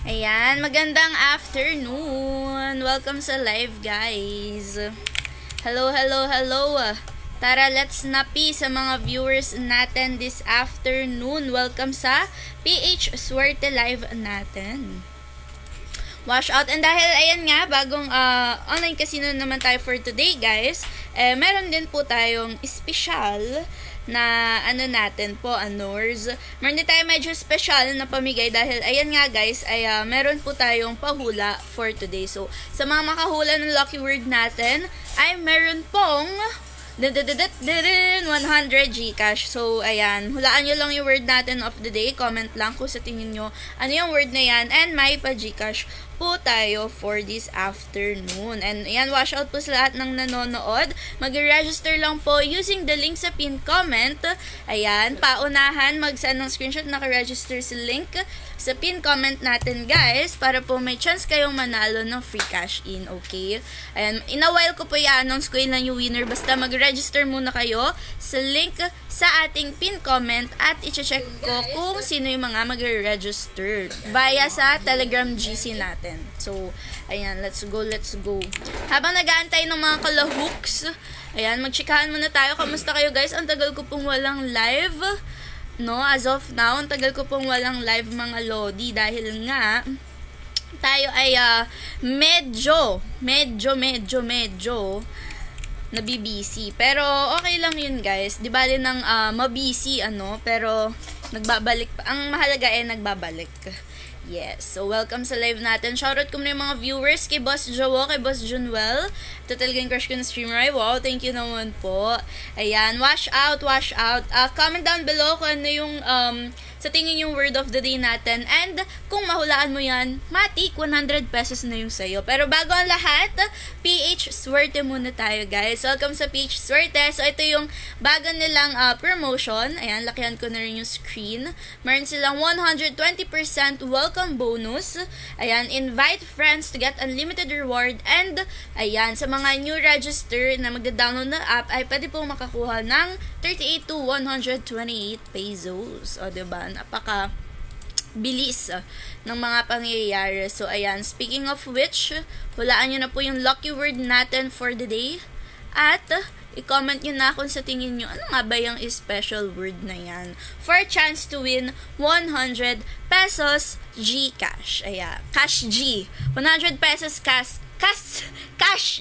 Ayan, magandang afternoon. Welcome sa live, guys. Hello, hello, hello. Tara, let's napi sa mga viewers natin this afternoon. Welcome sa PH Swerte Live natin. Wash out. And dahil, ayan nga, bagong online casino naman tayo for today, guys. Meron din po tayong special na natin po, Anors. Meron din tayo medyo special na pamigay dahil, ayan nga guys, ay meron po tayong pahula for today. So, sa mga makahula ng lucky word natin, ay meron pong 100 Gcash. So, ayan. Hulaan nyo lang yung word natin of the day. Comment lang kung sa tingin nyo ano yung word na yan. And may pa-Gcash po tayo for this afternoon. And ayan, wash out po sa lahat ng nanonood. Mag-register lang po using the link sa pin comment. Ayan, paunahan mag-send ng screenshot, naka-register sa link sa pin comment natin, guys, para po may chance kayong manalo ng free cash in, okay? Ayan, in a while ko po i-announce ko yun lang yung winner. Basta mag-register muna kayo sa link sa ating pin comment at i-check ko kung sino yung mga mag-register via sa Telegram GC natin. So, ayan, let's go. Habang nag-aantay ng mga kalahooks, ayan, magchikahan muna tayo. Kamusta kayo, guys? Ang tagal ko pong walang live. No, as of now, ang tagal ko pong walang live, mga lodi, dahil nga tayo ay medyo nabibisi. Pero okay lang yun, guys. Di bali nang mabisi, pero nagbabalik pa. Ang mahalaga ay nagbabalik. Yes. So, welcome sa live natin. Shoutout ko muna yung mga viewers kay Boss Jowo, kay Boss Junwell. Ito talagang crush ko na streamer. Ay, wow. Thank you naman po. Ayan. Wash out. Comment down below kung ano yung sa tingin yung word of the day natin. And kung mahulaan mo yan, matik, 100 pesos na yung sayo. Pero bago ang lahat, PH Swerte muna tayo, guys. Welcome sa PH Swerte. So, ito yung bago nilang promotion. Ayan, lakihan ko na rin yung screen. Meron silang 120% welcome bonus. Ayan, invite friends to get unlimited reward. And, ayan, sa mga new register na magda-download na app, ay pwede po makakuha ng 38 to 128 pesos. O, diba? Napaka bilis ng mga pangyayari. So, ayan. Speaking of which, hulaan nyo na po yung lucky word natin for the day. At, i-comment nyo na kung sa tingin nyo, ano nga ba yung special word na yan? For a chance to win 100 pesos Gcash. Ayan. Cash G. 100 pesos cash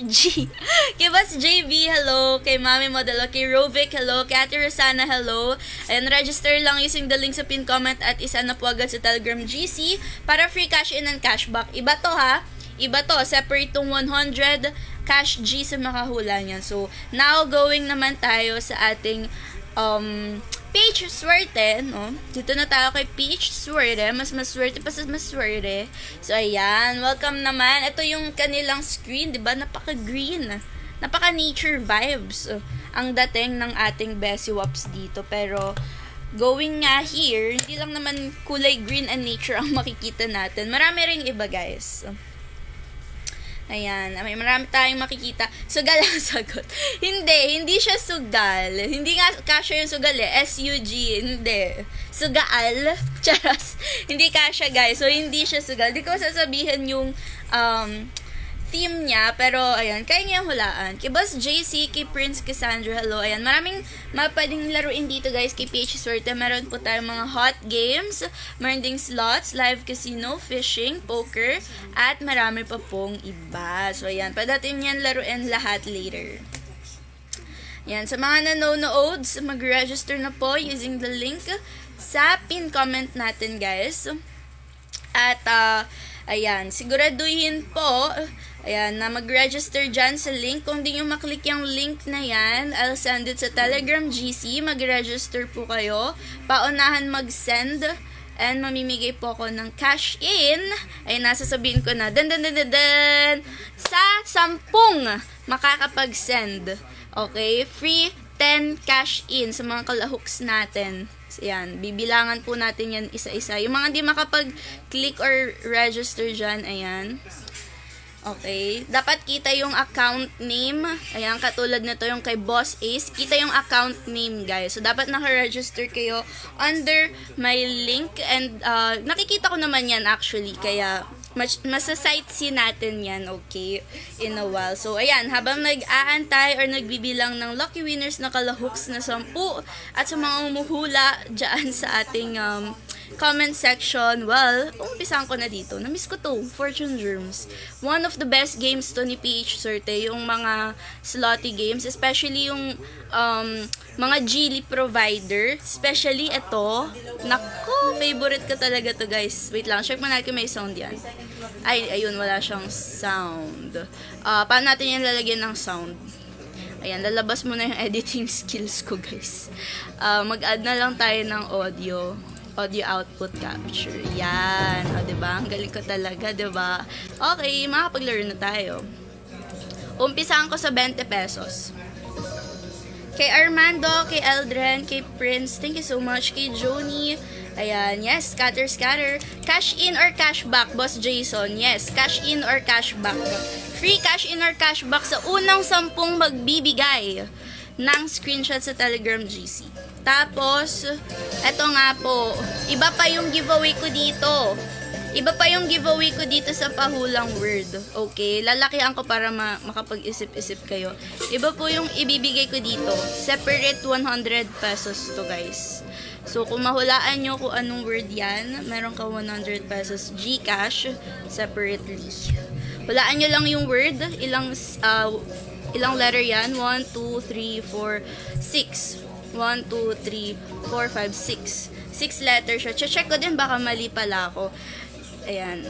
G. Kay Boss JB, hello. Kay Mami Modelo, kay Rovic, hello. Kay Ate Rosana, hello. And register lang using the link sa pin comment at isa na po agad sa Telegram GC para free cash in and cashback. Iba to, ha? Iba to. Separate tong 100 cash G sa makahula niyan. So, now going naman tayo sa ating PH Swerte, no? Dito na tayo kay PH Swerte. Mas maswerte pa sa maswerte. So, ayan. Welcome naman. Ito yung kanilang screen, diba? Napaka-green. Napaka-nature vibes. Ang dating ng ating Bessie Wops dito. Pero, going nga here, hindi lang naman kulay green and nature ang makikita natin. Marami ring iba, guys. Ayan, may marami tayong makikita. Sugal ang sagot. Hindi siya sugal. Hindi nga kasya yung sugal SUG, hindi. Sugaal, charas. Hindi kasya, guys. So, hindi siya sugal. Di ko sasabihin yung theme niya, pero ayan, kaya niya hulaan. Kay Boss JC, kay Prince Cassandra, hello. Ayan, maraming pwedeng laruin dito, guys, kay PH Swerte. Meron po tayong mga hot games, meron ding slots, live casino, fishing, poker, at marami pa pong iba. So, ayan, pwede natin yan laruin lahat later. Ayan, sa mga nanonood, mag-register na po using the link sa pin comment natin, guys. At, ayan, siguraduhin po, ayan, na mag-register dyan sa link. Kung di nyo maklik yung link na yan, I'll send it sa Telegram GC. Mag-register po kayo. Paunahan mag-send. And mamimigay po ako ng cash in. Ay, nasasabihin ko na, sa 10 makakapag-send. Okay? Free 10 cash in sa mga kalahooks natin. So, yan. Bibilangan po natin yan isa-isa. Yung mga di makapag-click or register dyan, ayan. Okay? Dapat kita yung account name. Ayan, katulad nito yung kay Boss Ace. Kita yung account name, guys. So, dapat naka-register kayo under my link. And, nakikita ko naman yan actually. Kaya, masa-sightsee natin yan, okay? In a while. So, ayan, habang nag-aantay or nagbibilang ng lucky winners na kalahooks na 10 at sa mga umuhula dyan sa ating comment section, well, umpisahan ko na dito. Namiss ko to, Fortune Germs. One of the best games to ni PH Serte, yung mga slotty games, especially yung mga Geely provider, especially ito. Nako, favorite ko talaga to, guys. Wait lang, check mo natin kung may sound yan. Ay, ayun, wala siyang sound. Paano natin yan lalagyan ng sound? Ayan, lalabas mo na yung editing skills ko, guys. Mag-add na lang tayo ng audio output capture. Yan. O, diba? Ang galing ko talaga, diba? Okay, makapaglaro na tayo. Umpisahan ko sa 20 pesos. Kay Armando, kay Eldren, kay Prince, thank you so much. Kay Joni, ayan, yes, scatter. Cash in or cash back, Boss Jason? Yes, cash in or cash back. Free cash in or cash back sa unang 10 magbibigay ng screenshot sa Telegram GC. Tapos, eto nga po, iba pa yung giveaway ko dito. Iba pa yung giveaway ko dito sa pahulang word. Okay? Lalakihan ko para makapag-isip-isip kayo. Iba po yung ibibigay ko dito. Separate 100 pesos to, guys. So, kung mahulaan nyo kung anong word yan, meron ka 100 pesos GCash separately. Hulaan nyo lang yung word. Ilang letter yan? 1, 2, 3, 4, 6. 1, 2, 3, 4, 5, 6. 6 letters siya. Check ko din, baka mali pala ako. Ayan.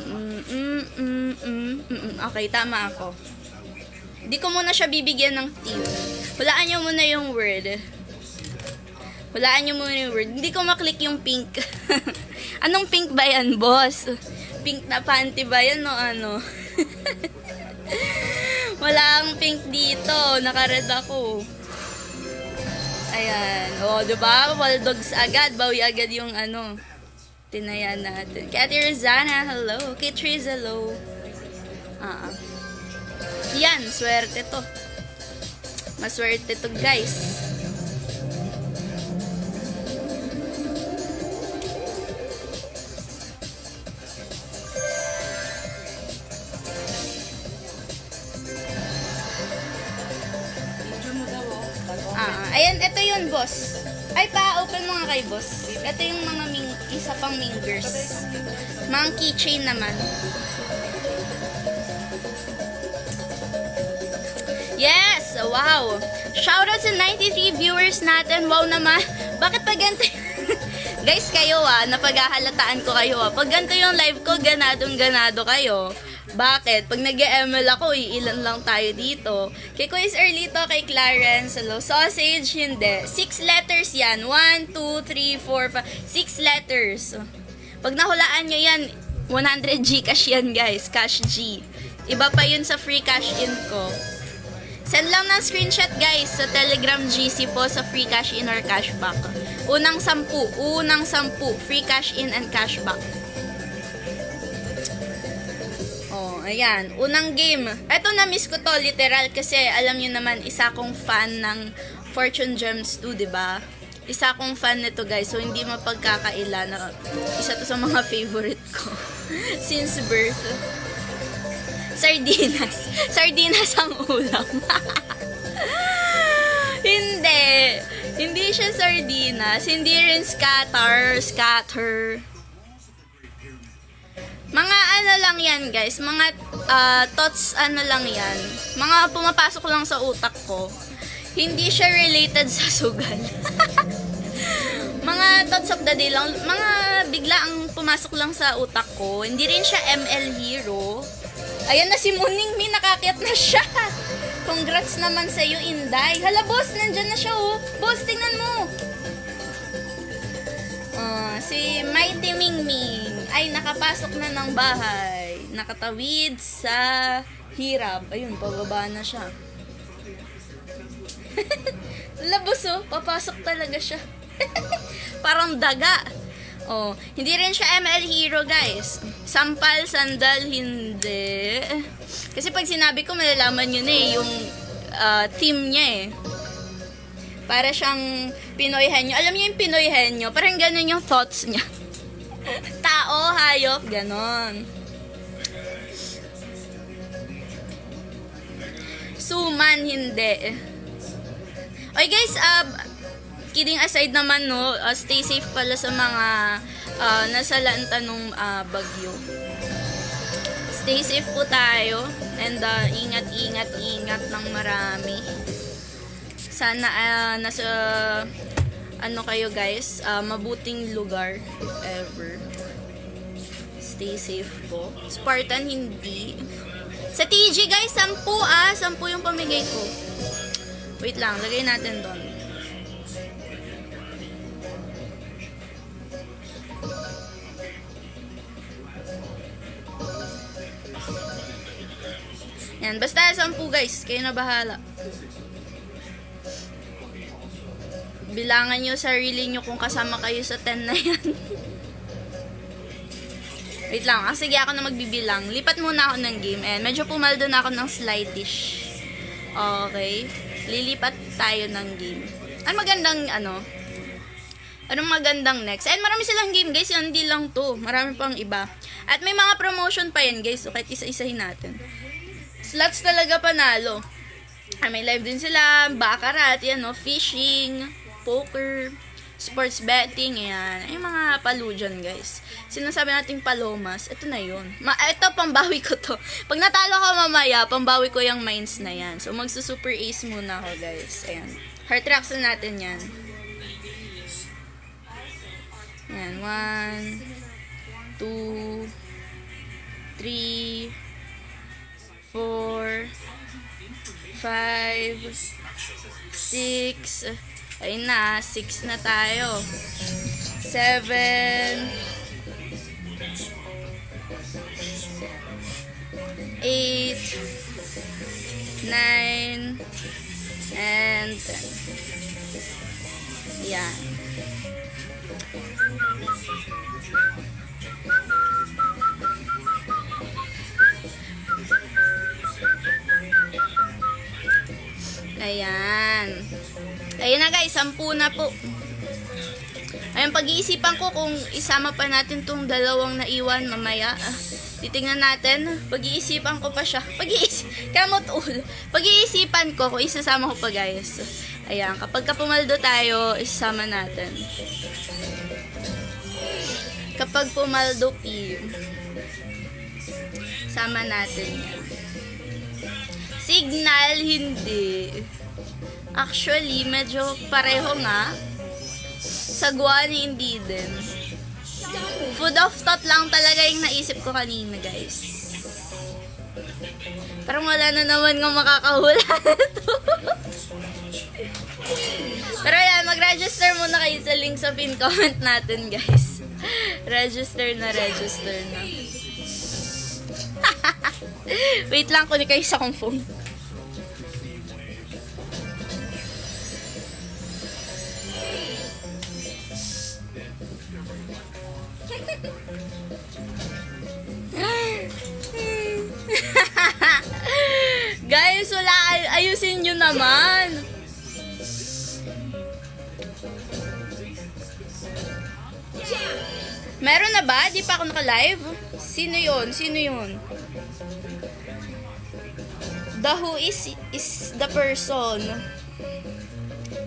Okay, tama ako. Di ko muna siya bibigyan ng tip. Hulaan nyo muna yung word. Hindi ko maklik yung pink. Anong pink ba yan, boss? Pink na panty ba yan o ano? Wala ang pink dito. Naka-red ako. Ayan. O, diba? Waldogs agad. Bawi agad yung ano. Tinayan natin. Kay Ate Rizana, hello. Kay Triz, hello. Yan, swerte to. Maswerte to, guys. Ayan, ito yun, boss. Ay, pa-open mo nga kay boss. Ito yung mga isa pang mingers. Mga keychain naman. Yes! Wow! Shoutout sa 93 viewers natin. Wow naman. Bakit pa ganito? Guys, kayo napaghahalataan ko kayo Pag ganito yung live ko, ganadong-ganado kayo. Bakit? Pag nag-ML ako, ilan lang tayo dito. Kay Quiz Erlito, kay Clarence, hello. Sausage, hindi. 6 letters yan. 1, 2, 3, 4, 5. 6 letters. Pag nahulaan nyo yan, 100 Gcash yan, guys. Cash G. Iba pa yun sa free cash in ko. Send lang ng screenshot, guys, sa Telegram GC po sa free cash in or cashback. Unang 10. Free cash in and cashback. Ayan, unang game. Eto, na-miss ko to, literal, kasi alam niyo naman, isa akong fan ng Fortune Gems 2, diba? Isa akong fan nito, guys, so hindi mapagkakaila na isa to sa mga favorite ko since birth. Sardinas ang ulam. Hindi siya sardinas, hindi rin scatter. Mga ano lang yan, guys. Mga thoughts lang yan. Mga pumapasok lang sa utak ko. Hindi siya related sa sugal. Mga thoughts of the day lang. Mga bigla ang pumasok lang sa utak ko. Hindi rin siya ML hero. Ayan na si Muning Mi. Nakakyat na siya. Congrats naman sa iyo, Inday. Hala, boss. Nandyan na siya, oh. Boss, tingnan mo. Si Mighty Mingming ay nakapasok na ng bahay. Nakatawid sa hirap. Ayun, pababa na siya. Labos, oh. Papasok talaga siya. Parang daga. Oh, hindi rin siya ML hero, guys. Sampal, sandal, hindi. Kasi pag sinabi ko, malalaman nyo na eh, yung theme niya eh. Para siyang Pinoy henyo. Alam niyo yung Pinoy henyo? Parang ganun yung thoughts niya. Tao, hayop, ganon. Suman, hindi. Okay guys, kidding aside naman, no, stay safe pala sa mga nasa lanta nung bagyo. Stay safe po tayo. And ingat ng marami. Sana nasa kayo guys, mabuting lugar if ever. Stay safe po. Spartan hindi. Sa TG guys, 10 yung pamigay ko. Wait lang, lagay natin doon. Yan, basta 10 guys, kayo na bahala. Bilangan nyo sarili nyo kung kasama kayo sa 10 na yan. Wait lang, sige ako na magbibilang. Lipat muna ako ng game. And medyo pumaldo na ako ng slightish. Okay. Lilipat tayo ng game. Anong magandang next? And marami silang game guys, hindi lang to. Marami pang iba. At may mga promotion pa yan guys. So kahit isa-isahin natin. Slots talaga panalo. May live din sila. Baccarat, yan no. Fishing, poker, sports betting, yan. Ay, mga palo dyan, guys. Sinasabi nating palomas, ito na yun. Ito, pambawi ko to. Pag natalo ko mamaya, pambawi ko yung mines na yan. So, magsusuper ace muna ako, guys. Ayan. Heart rocks na natin yan. Ayan, 1, 2, 3, 4, 5, 6, ayun na, 6 na tayo. 7, 8, 9, and 10. Yan. Ayan. Ayan na guys, 10 na po. Ayan, pag-iisipan ko kung isama pa natin tong dalawang naiwan mamaya. Titingnan natin. Pag-iisipan ko pa siya. Pag-iisipan ko kung isasama ko pa guys. Ayan, kapag pumaldo tayo, isasama natin. Kapag pumaldo P, sama natin yan. Signal, hindi. Actually, medyo pareho nga. Sagwani, hindi din. Food of thought lang talaga yung naisip ko kanina, guys. Parang wala na naman ng makakahula ito. Pero yan, mag-register muna kayo sa link sa pin comment natin, guys. Register na. Wait lang, kunin kayo sa kong phone. Guys, wala. Ayusin nyo naman. Meron na ba? Di pa ako naka-live? Sino yun? The who is the person.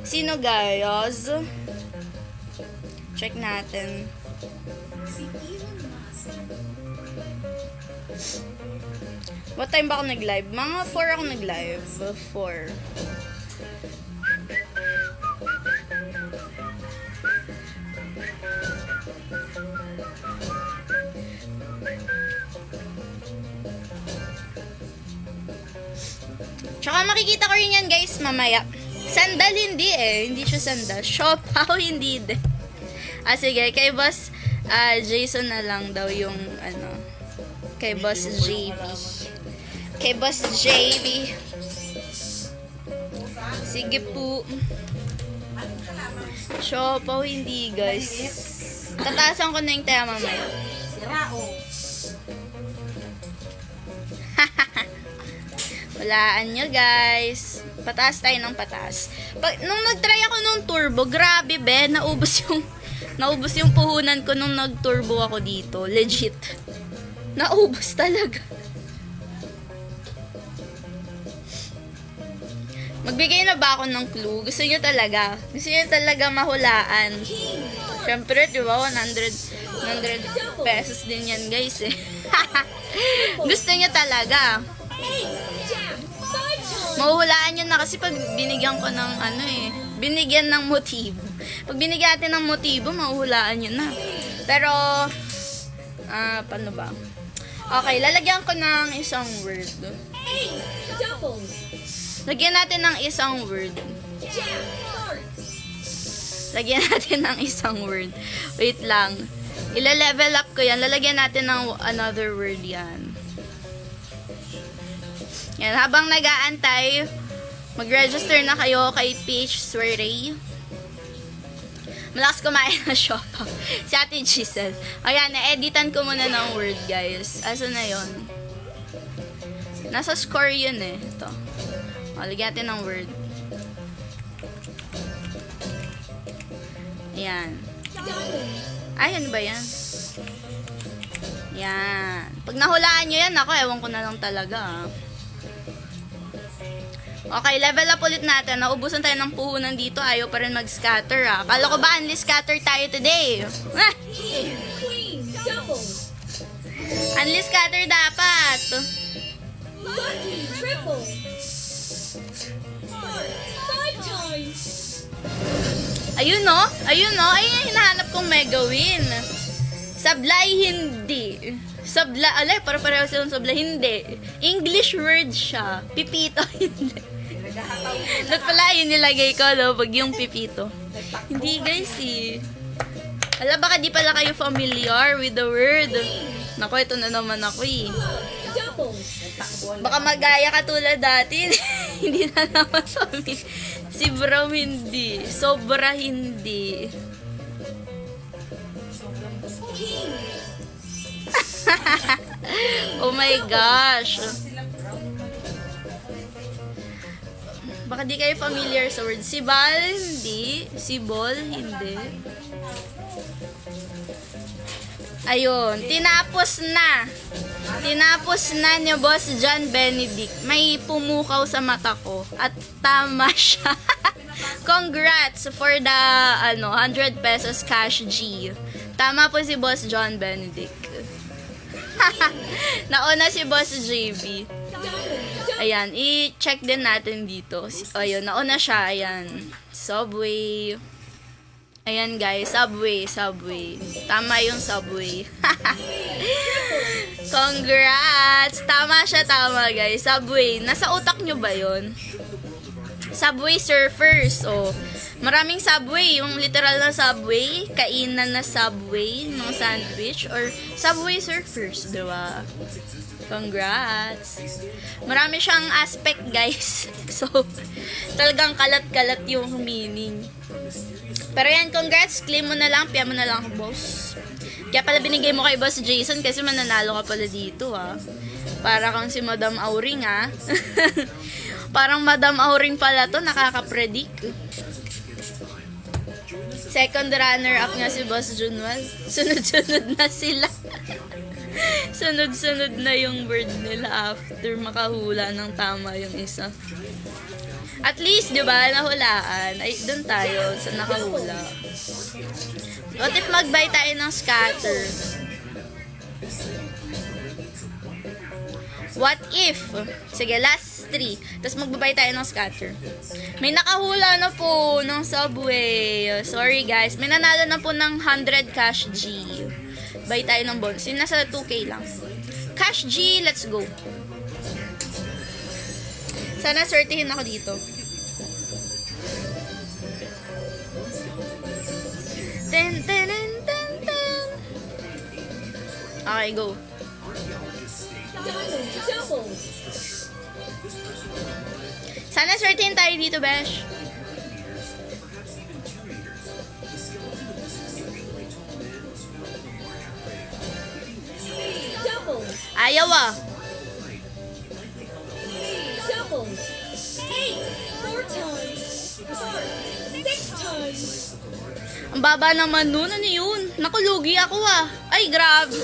Sino guys? Check natin. What time ba ako nag-live? Mga 4 ako nag-live. 4. Tsaka makikita ko rin yan guys mamaya. Sandal hindi eh. Hindi siya sandal. Siopaw hindi din. Sige. Kay Boss Jason na lang daw yung kay Boss JB. Kay Boss JB. Sige po. Siopaw hindi guys. Tataasan ko na yung taya mamaya. Sirao. Walaan nyo, guys. Pataas tayo ng pataas. Nung nag-try ako nung turbo, grabe, be. Naubos yung puhunan ko nung nag-turbo ako dito. Legit. Naubos talaga. Magbigay na ba ako ng clue? Gusto nyo talaga? Gusto nyo talaga mahulaan? Siyempre, di ba? 100 pesos din yan, guys, eh. Gusto nyo talaga? Mahuhulaan nyo na kasi pag binigyan ko ng binigyan ng motibo. Pag binigyan natin ng motibo, mahuhulaan nyo na. Pero, paano ba? Okay, lalagyan ko ng isang word. Lagyan natin ng isang word. Lagyan natin ng isang word. Wait lang. Ila-level up ko yan. Lalagyan natin ng another word yan. Yan. Habang nag-aantay, mag-register na kayo kay Peach Soiree. Malakas kumain na shoppa. Si Ate Giselle. Ayan, na-editan ko muna ng word, guys. Asa na yon? Nasa score yun eh. Ito. O, lagyan natin ng word. Ayan. Ay, ano ba yan? Yan. Pag nahulaan nyo yan, ako, ewan ko na lang talaga. Okay, level up ulit natin. Naubusan tayo ng puhunan dito. Ayaw pa rin mag-scatter, ah. Kala ko ba, unli scatter tayo today? Unli scatter dapat. Ayun no? Ayun no? Ayun yung hinahanap kong mega win. Sablay hindi. Alay, para-pareho silang sablay. Hindi. English word siya. Pipito, hindi. Dapat pala yun nilagay ko, no? Pag yung pipito. Hindi, guys, eh. Ala, baka di pala kayo familiar with the word. Naku, ito na naman ako, eh. Baka magaya ka tulad dati. Hindi na naman familiar. Si bro hindi. Sobra hindi. Oh my gosh. Baka di kayo familiar sa word. Si Bal, hindi. Si Bol, hindi. Ayun. Tinapos na. Tinapos na ni Boss John Benedict. May pumukaw sa mata ko. At tama siya. Congrats for the 100 pesos cash G. Tama po si Boss John Benedict. Nauna si Boss JB. Ayan, i-check din natin dito. Ayun, nauna siya. Ayan. Subway. Ayan guys, Subway. Tama yung Subway. Congrats! Tama siya, tama guys. Subway. Nasa utak nyo ba yun? Subway surfers. Oh. Maraming Subway. Yung literal na Subway. Kainan na Subway. Mga sandwich. Or Subway surfers. Diba? Congrats! Marami siyang aspect guys. So, talagang kalat-kalat yung meaning. Pero yan, congrats. Claim mo na lang. Piya mo na lang, boss. Kaya pala binigay mo kay Boss Jason kasi mananalo ka pala dito, ha. Para kang si Madam Auring, ha. Parang Madam Auring pala to, nakaka-predict. Second runner-up nga si Boss Junwal. Sunod-sunod na sila. Sunod-sunod na yung word nila after makahula ng tama yung isa. At least, di ba, nahulaan. Ay, dun tayo sa nakahula. What if mag-buy tayo ng scatter? What if? Sige, last 3. Tapos magbabay tayo ng scatter. May nakahula na po ng Subway. Sorry guys. May nanalo na po ng 100 cash G. Buy tayo ng bonus. Yung nasa 2K lang. Cash G, let's go. Sana sortihin ako dito. Ten. Okay, go. Sana sortihin tayo dito, Besh. Ayaw ah. Double. 8. 4 times. 4. 6 times. Ang baba naman nun. Ano yun? Nakulugi ako ah. Ay, grabe.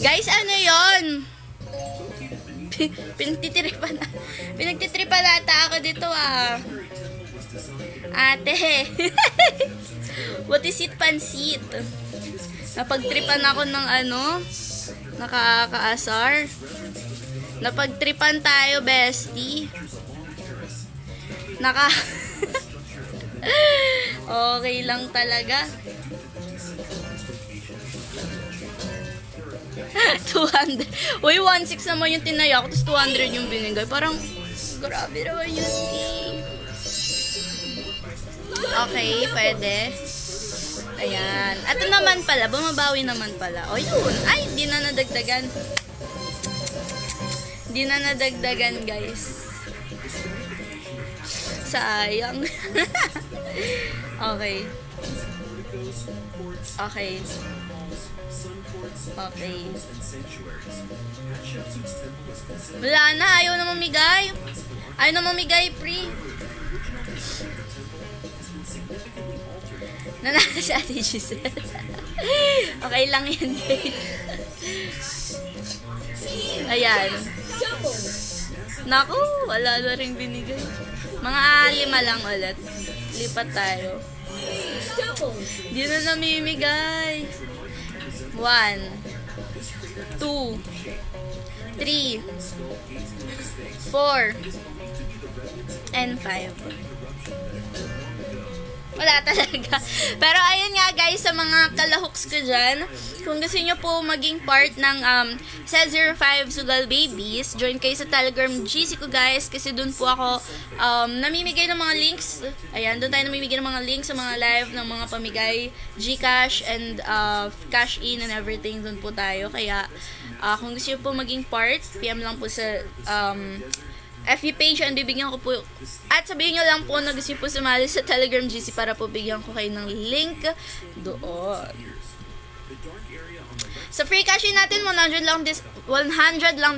Guys, ano yun? Pinagtitripan ata ako dito ah. Ate. What is it, pansit? Napagtripan ako ng ano? Nakakaasar. Napagtripan tayo, bestie. Okay lang talaga. 200. Uy, 1.6 naman yung tinaya ko, tapos 200 yung binigay. Parang, grabe naman yun, Ki. Okay, pwede. Ayan. Ito naman pala, bumabawi naman pala. O, yun. Ay, di na nadagdagan. Di na nadagdagan, guys. Sayang. Okay. Okay. Okay. Wala na, ayaw na mamigay. Ayaw na mamigay, pre. Nanalo si Ate Giselle. Okay lang yan, guys. Ayan. Naku, wala na rin binigay. Mga 5 lang ulit. Lipat tayo. Di na namimigay. 1, 2, 3, 4, and 5. Wala talaga. Pero ayun nga guys, sa mga kalahoks ko dyan, kung gusto nyo po maging part ng Set05 Sugal Babies, join kayo sa Telegram GC ko guys, kasi dun po ako namimigay ng mga links. Ayan, dun tayo namimigay ng mga links sa mga live ng mga pamigay, Gcash and cash in and everything. Dun po tayo. Kaya kung gusto nyo po maging part, PM lang po sa FB page and bibigyan ko po, at sabihin nyo lang po na gusto po sumali sa Telegram GC para po bigyan ko kayo ng link doon. Sa free cash in natin, 100 lang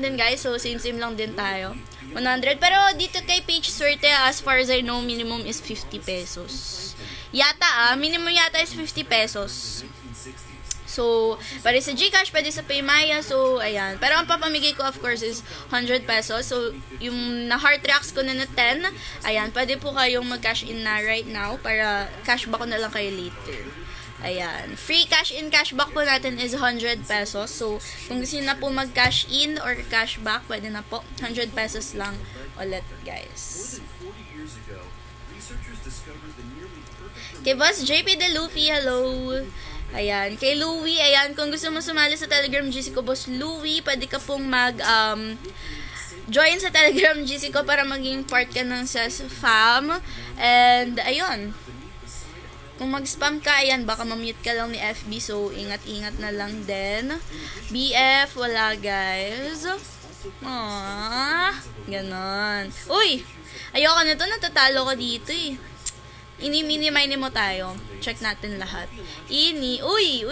din guys, so same lang din tayo. 100, pero dito kay Page Swerte, as far as I know, minimum is 50 pesos. Yata minimum yata is 50 pesos. So, pwede sa Gcash, pwede sa Paymaya. So, ayan. Pero ang papamigay ko, of course, is 100 pesos. So, yung na-heart reacts ko na 10, ayan, pwede po kayong mag-cash in na right now para cashback ko na lang kayo later. Ayan. Free cash in, cashback po natin is 100 pesos. So, kung gusto nyo na po mag-cash in or cashback, pwede na po. 100 pesos lang ulit, guys. Kay Boss JP De Luffy, hello. Ayan, kay Louie, ayan, kung gusto mo sumali sa Telegram GC ko, Boss Louie, pwede ka pong join sa Telegram GC ko para maging part ka ng SES fam. And, ayun, kung mag-spam ka, ayan, baka mamute ka lang ni FB, so ingat-ingat na lang din. BF, wala guys. Ganon. Uy, ayoko na to, natatalo ko dito eh. Ini-mini-mini mo tayo. Check natin lahat. Uy.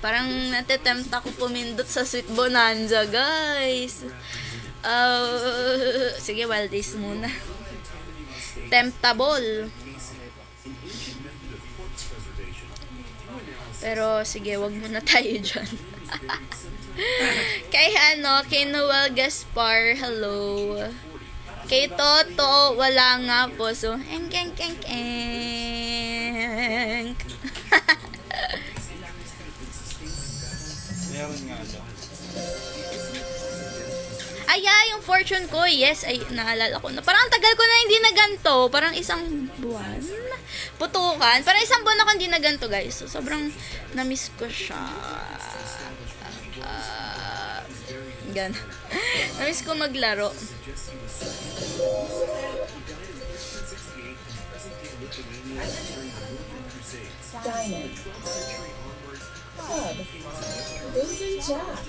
Parang natatempt ako pumindot sa Sweet Bonanza, guys. Sige, wild days muna. Temptable. Pero, sige, wag muna tayo dyan. Kay Noel Gaspar, hello. Kay Toto, wala nga po. So, engk. Yung fortune ko, yes, ay, naalala ko na. Parang ang tagal ko na hindi na ganito. Parang isang buwan. Putukan. Parang isang buwan ako hindi na ganito, guys. So, sobrang na-miss ko siya. Na-miss ko maglaro. Diamond. Club. Golden Jack.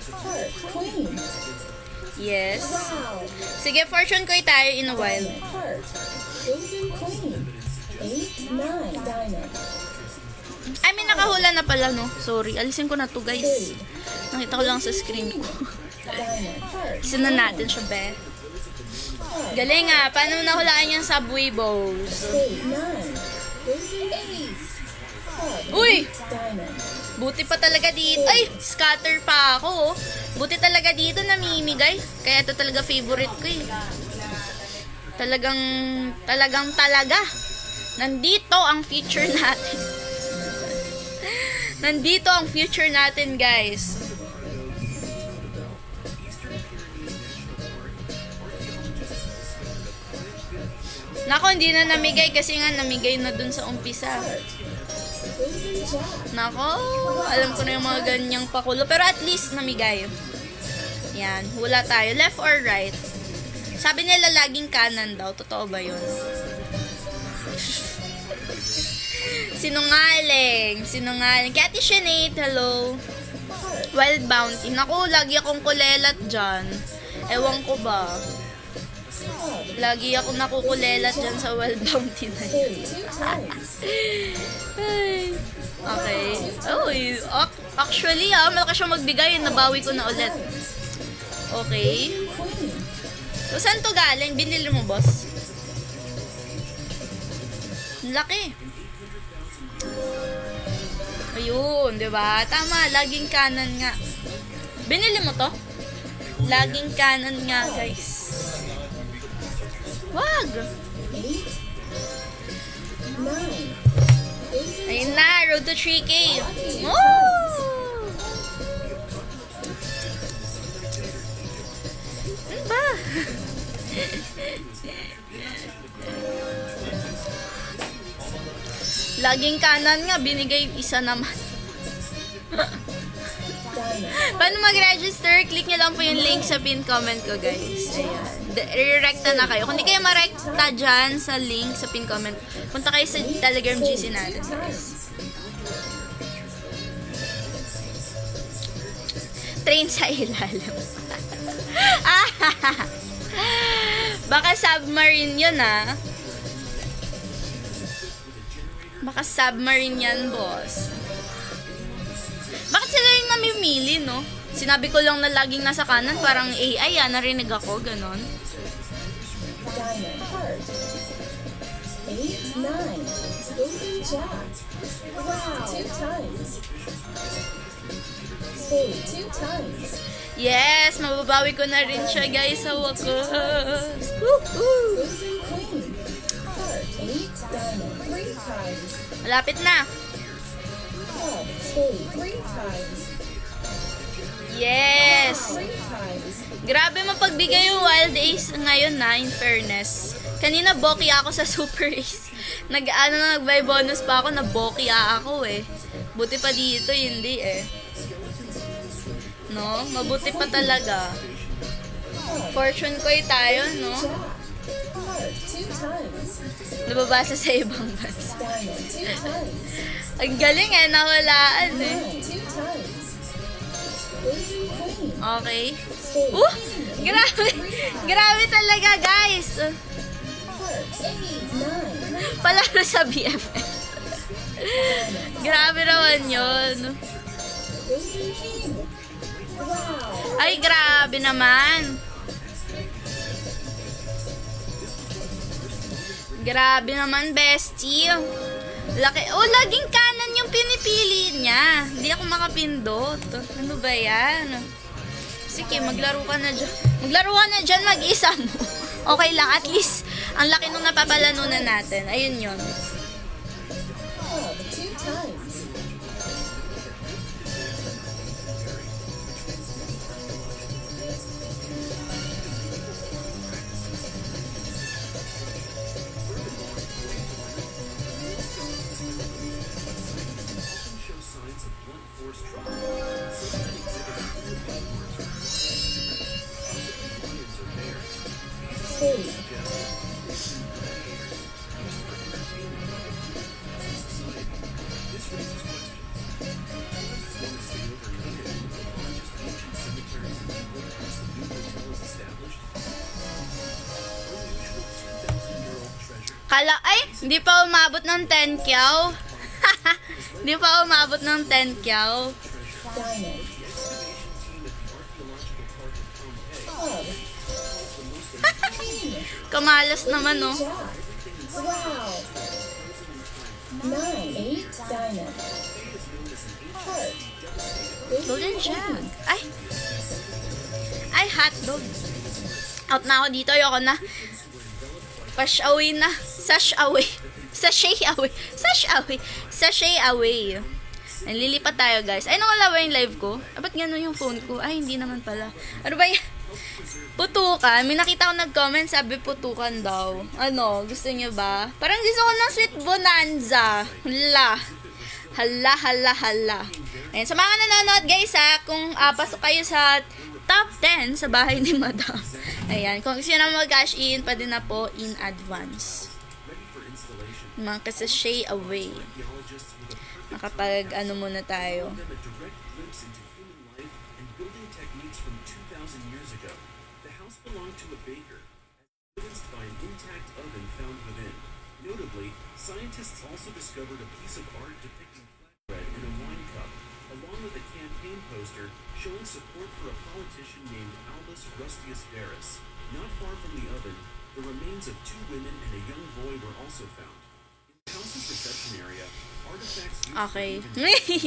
Heart. Queen. Yes. Wow. Sige, fortune ko tayo in a while. Heart. Golden Queen. 8, 9. Diamond. I mean, nakahula na pala, no? Sorry. Alisin ko na to, guys. Nakita ko lang sa screen ko. Diamond. Heart. Alisin na natin siya, be. Galing ah. Paano mo nahulaan yung Subway Bows? Spade. 9. Losing ace. Club. Uy! Diamond. Buti pa talaga dito. Ay! Scatter pa ako, oh. Buti talaga dito namimigay. Kaya ito talaga favorite ko, eh. Talaga. Nandito ang future natin. Nandito ang future natin, guys. Nako, hindi na namigay kasi nga namigay na dun sa umpisa. Losing jack. Nako, alam ko na yung mga ganyang pakulo. Pero at least namigay. Yan, hula tayo. Left or right? Sabi nila laging kanan daw. Totoo ba yun? Sinungaling. Kaya Ate Sinead, hello. Wild Bounty. Naku, lagi akong kulelat dyan. Ewan ko ba. Lagi ako nakukulelat dyan sa Wild Bounty na yun. Spade. 2 times. Ay. Okay. Uy, actually malakas siya magbigay. Nabawi ko na ulit. Okay. Queen. So, saan to galing? Binili mo, boss? Ang laki. Ayun, di ba? Tama, laging kanan nga. Binili mo to? Laging kanan nga, guys. Wag! 8. 9. Losing Ayun na, road to 3K. Woo! Ano ba? Laging kanan nga, binigay isa naman. diamond. Paano mag-register? Click nyo lang po yung link sa pin comment ko, guys. Ayan. Re-recta na kayo. Kung di kayo ma-recta dyan sa link sa pin comment, punta kayo sa Telegram GC natin, guys. Train sa ilalim. Baka submarine yun, ah. Baka submarine yan, boss. Bakit sila yung namimili, no? Sinabi ko lang na laging nasa kanan, parang AI, narinig ako, ganon. Diamond. Heart. 8. 9. Losing jack. Wow. 2 times. Spade. 2 times. Yes, mababawi ko na rin siya, guys, sa wakas. Woohoo! Losing queen. Heart. 8. Diamond. 3 times. Malapit na. Club. Spade. 3 times. Yes! 3 times. Grabe mapagbigay yung Wild Ace ngayon na, in fairness. Kanina bokya ako sa Super Ace. Nag-buy bonus pa ako, na bokya ako eh. Buti pa dito, hindi eh. No? Mabuti pa talaga. Fortune coin tayo, no? Jack. Heart. 2 times. Nababasa sa ibang bansa. Diamond. 2 times. Ang galing eh, nawalaan eh. 2 times. Losing queen. Okay. Spade. Grabe. Grabe talaga, guys. Heart. 8. 9. Palalo sa BFF. Grabe naman yun. Losing king. Wow. Ay, grabe naman. Grabe naman, bestie. Laki. Oh, laging kanan yung pinipili niya. Hindi ako makapindot. Ano ba yan? Sige, maglaro ka na dyan. Maglaro ka na dyan, mag-isa mo. Okay lang, at least, ang laki nung napapalanunan natin. Ayun yun. Club. 2 times. Spade. Kala, ay, hindi pa umabot ng 10 kyaw. Di pa umabot ng 10 kyaw. Diamond. Club. King. Kamalas naman, oh. Jack. Wow. 9. 8. Diamond. Heart. Golden Jack. Ay, hotdog. Out na ako dito. Ayoko na. Push away na. Sash away. Sashay away. Sash away. Sashay away. Nalilipat tayo, guys. Ay, nawala ba yung live ko? Ba't gano'n yung phone ko? Ay, hindi naman pala. Ano ba yan? Putukan. May nakita ko nag-comment, sabi putukan daw. Ano, gusto niyo ba? Parang gusto ko ng Sweet Bonanza. Hala. Ayan, sa mga nanonood, guys, ha, kung pasok kayo sa top 10 sa bahay ni Madam. Ayan, kung gusto nyo na mag-cash in, pwede na po in advance. Mga kasashay away. Nakapag ano muna tayo. Notably, scientists also discovered a piece of art depicting flatbread in a wine cup, along with a campaign poster showing support for a politician named Albus Rustius Verus. Not far from the oven, the remains of 2 women and a young boy were also found. In the house's reception area, artifacts used Okay.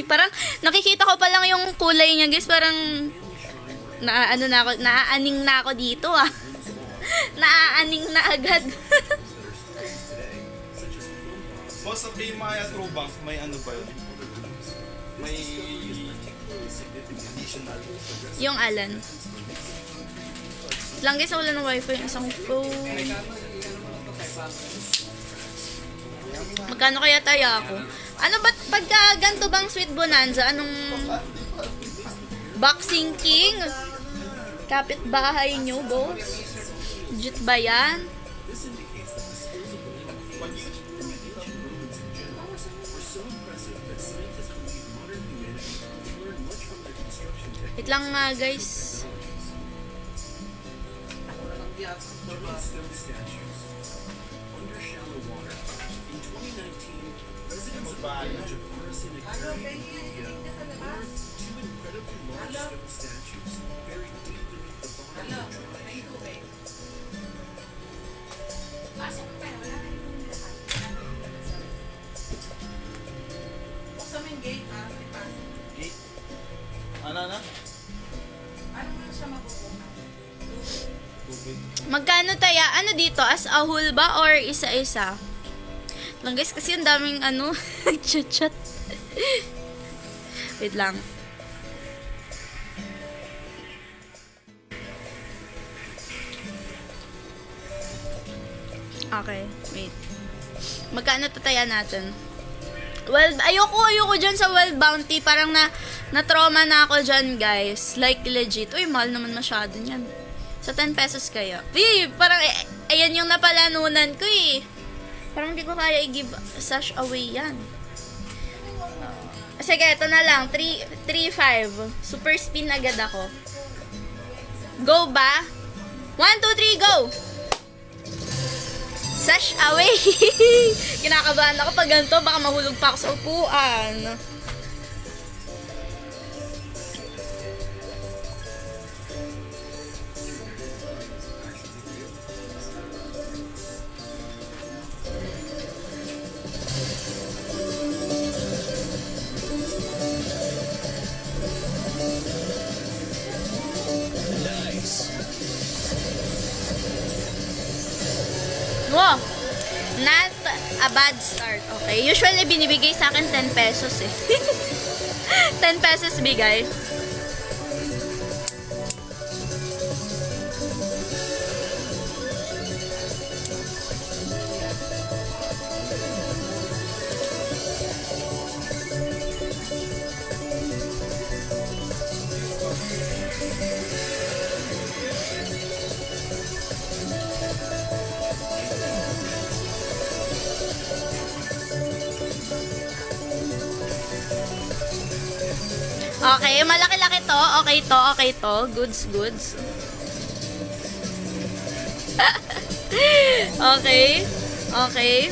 Parang nakikita ko pa lang yung kulay niya, guys. Parang naaaning na ako dito, ah. Naaaning na agad. Boss, sa Maya Throwback, may ano ba yun? May additional. Yung Alan. Lang guys, wala ng wifi yung isang phone. Magkano kaya tayo ako? Ano ba, pagka ganito bang Sweet Bonanza, anong Boxing King? Kapit-bahay nyo, boss? Legit ba yan? Wait lang nga, guys. stone statues under shallow water. In 2019, residents of the village of Arsenic Area in India unearthed 2 incredibly large stone statues buried deep beneath the bottom of dry shore. Buksan mo yung gate, Gate. Ano na? Ano mo siya mabubuka? Tubig. Magkano tayo? Ano dito? As a whole ba or isa-isa? Lang guys, kasi ang daming ano, chat-chat. Wait lang. Okay, wait. Magkano tataya natin? Well, ayoko dyan sa Wild Bounty. Parang na-trauma na ako dyan, guys. Like, legit. Uy, mahal naman masyado yan. Sa 10 pesos kaya. Parang, ayan yung napalanunan ko eh. Parang hindi ko kaya i-give sash away yan. Sige, ito na lang. 3-5. Super spin agad ako. Go ba? 1, 2, 3, go! Sash away! Kinakabahan ako pag ganito. Baka mahulog pa ako sa upuan. Wow! Not a bad start. Okay. Usually, binibigay sa akin 10 pesos eh. 10 pesos bigay. Okay, malaki-laki to. Okay to. Goods. Okay.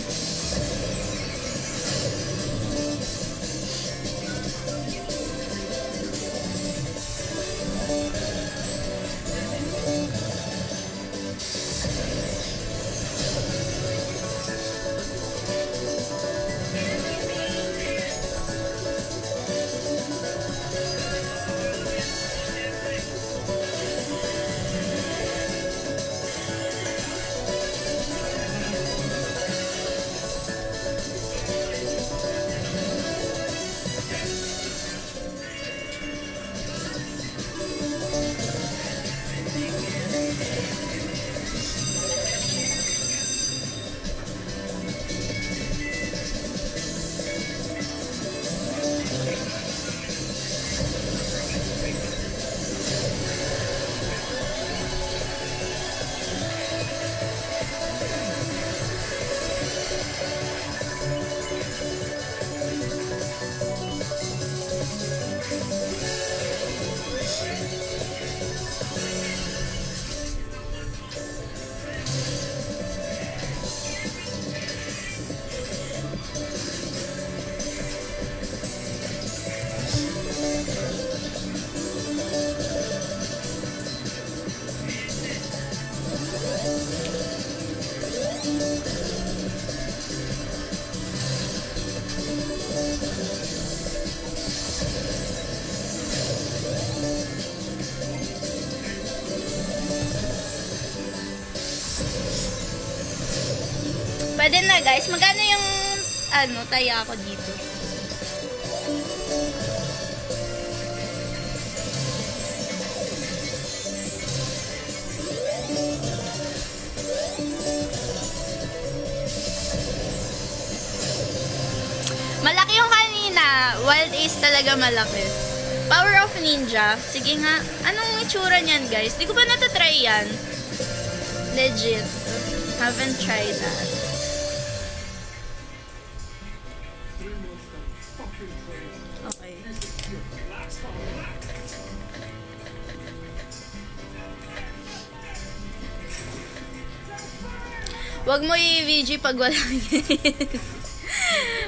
Pwede na guys. Magkano yung taya ko dito? Malaki yung kanina. Wild Ace talaga malaki. Power of Ninja. Sige nga. Anong itsura niyan, guys? Di ko pa natatry yan. Legit. Haven't tried that. Okay. Wag mo i-VG pag wala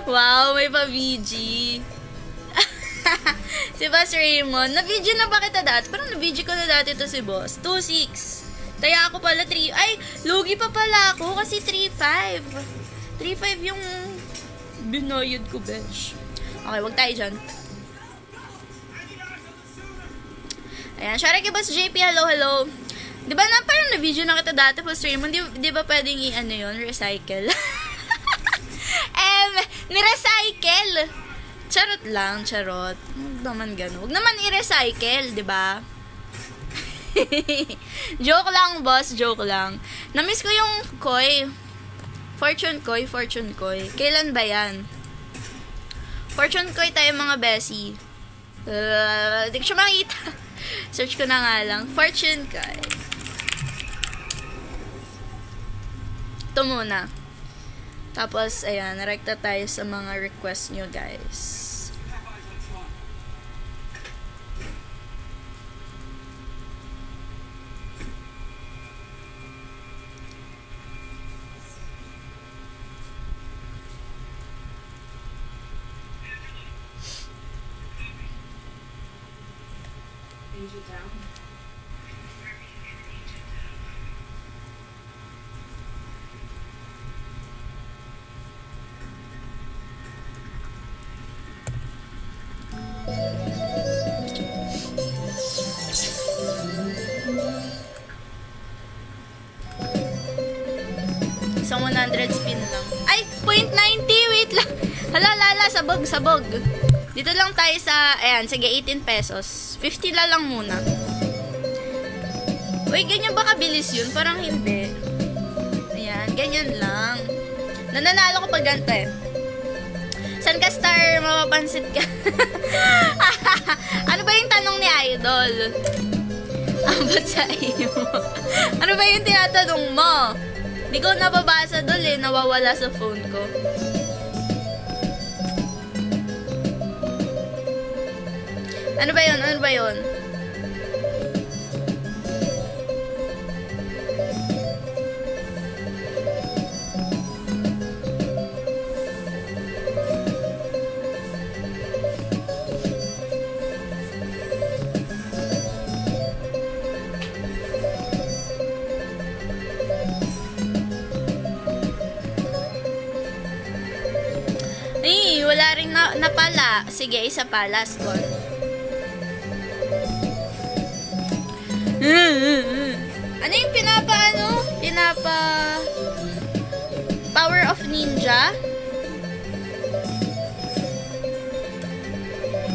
Wow, may pa-VG. Si Boss Raymond. Na-VG na ba kita dati? Parang na-VG ko na dati to si Boss. 2.6. Kaya ako pala 3. Ay, lugi pa pala ako kasi 3.5. 3.5 yung binayad ko, bench. Okay, wag tayo dyan. Ayan, syari kay Boss JP. Hello, hello. Diba na parang na-video na kita dati, Boss Raymond? Di ba pwedeng yun? Recycle? Ni-recycle. Charot lang, charot. Huwag naman gano'n. Huwag naman i-recycle, di ba? Joke lang, boss. Joke lang. Namiss ko yung koi. Fortune koi. Kailan ba yan? Fortune koi tayo mga besi. Di ko siya makita. Search ko na nga lang. Fortune koi. Ito muna. Tapos, ayan, narekta tayo sa mga request nyo, guys. Page it down. Isang 100 spin lang. Ay! 0.90! Wait lang! Hala, sabog. Dito lang tayo sa, ayan, sige, 18 pesos. 50 lang muna. Uy, ganyan ba kabilis yun? Parang hindi. Ayan, ganyan lang. Nananalo ko pag ganito eh. San ka star? Mapapansit ka. Ano ba yung tanong ni Idol? Abot sa iyo. Ano ba yung tinatanong mo? Di ko nababasa dul eh. Nawawala sa phone ko. Ano ba yun? Ay, wala rin na pala. Sige, isa pa. Last one. Ano yung Power of Ninja?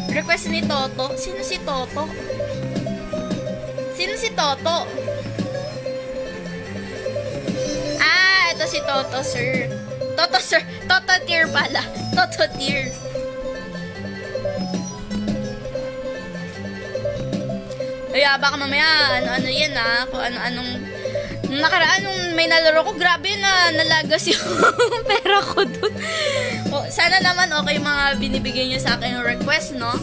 Request ni Toto. Sino si Toto? Ah, ito si Toto, sir. Toto tier pala. Toto tier. Kaya baka mamaya, ano yan kung ano-anong, nakaraan nung may nalaro ko, grabe na nalagas yung pera ko dun. Sana naman okay mga binibigay nyo sa akin yung request, no?